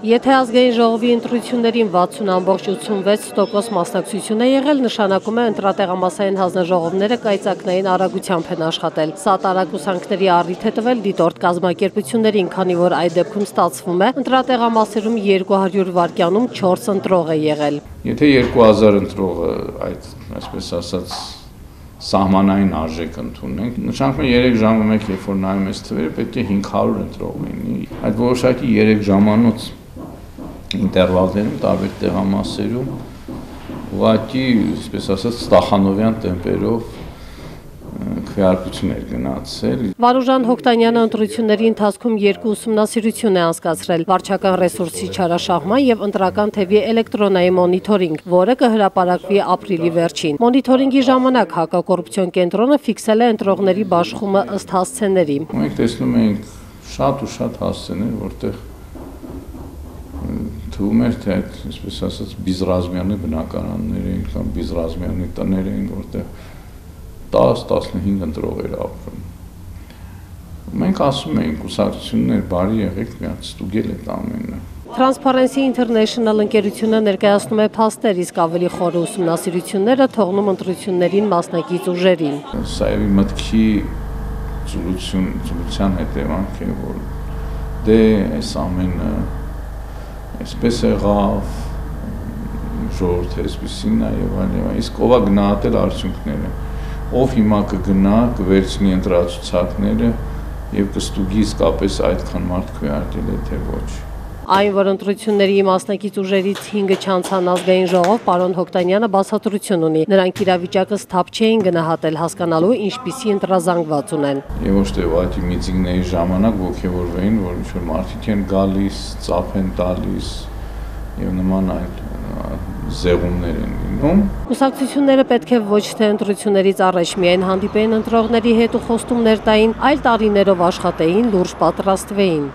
Եթե ազգային ժողովի ընտրություններին 60,86% մասնակցություն է եղել, նշանակում է ընտրատեղամասային հանձնաժողովները կայծակնային արագությամբ են աշխատել։ Սա տարակուսանքների առիթ է տվել դիտորդ կազմակերպություններին, քանի որ այդ դեպքում ստացվում է ընտրատեղամասերում 200 վայրկյանում 4 ընտրող է եղել։ Եթե 2000 ընտրողը այդ, այսպես ասած, սահմանային արժեք ընդունենք, նշանակում է 3 ժամը մեկ, երբ որ նայում ես թվերը, պետք է 500 ընտրող լինի։ Այդ որոշակի 3 ժամանոց ինտերվալներում, տարբեր տեղամասերում, ուղղակի, այսպես ասած, Ստախանովյան տեմպերով քվեարկություն էր գնացել։ Վարուժան Հոկտանյանը ընտրությունների ընթացքում 2 ուսումնասիրություն է անցկացրել՝ վարչական ռեսուրսի չարաշահման եւ ընտրական թևի էլեկտրոնային մոնիթորինգ, որը կհրապարակվի ապրիլի վերջին։ Մոնիթորինգի ժամանակ հակակոռուպցիոն կենտրոնը ֆիքսել է ընտրողների բաշխումը ըստ հասցեների։ Մենք տեսնում ենք շատ հասցեներ, որտեղ թվում էր, թե այդ, այսպես ասած, բիզրազմյանի բնակարաններ էին կամ բիզրազմյանի տներ էին, որտեղ 10-15 ընտրող էր ապրում։ Մենք ասում ենք, կուսակցություններ բարի եղեք, միած ստուգել այդ ամենը։ Transparency International ընկերությունը ներկայացնում է փաստեր, իսկ ավելի խորը ուսումնասիրությունները թողնում ընտրություններին մասնակից ուժերին։ Սա էլի մտքի ծուլության հետևանք է, որ դե այս ամենը այսպես եղավ, ժողովուրդը այսպեսին է եւ այլն, իսկ ով է գնահատել արդյունքները, ով հիմա կգնա, կվերցնի ընտրացուցակները եւ կստուգի իսկապես այդքան մարդ քվեարկել է թե ոչ։ Այն, որ ընտրությունների մասնակից ուժերից 5-ը չանցան ազգային ժողով, պարոն Հոկտանյանը բացատրություն ունի։ Նրանք իրավիճակը սթափ չէին գնահատել, հասկանալու ինչպիսի ընտրազանգված ունեն։ Եվ ոչ թե ուղղակի միտինգների ժամանակ ոգևորվեին, որ ինչ-որ մարդիկ են գալիս, ծափ են տալիս եւ նման այլ զեղումներ են լինում։ Կուսակցությունները պետք է ոչ թե ընտրություններից առաջ միայն հանդիպեին ընտրողների հետ ու խոստումներ տային, այլ տարիներով աշխատեին, լուրջ պատրաստվեին։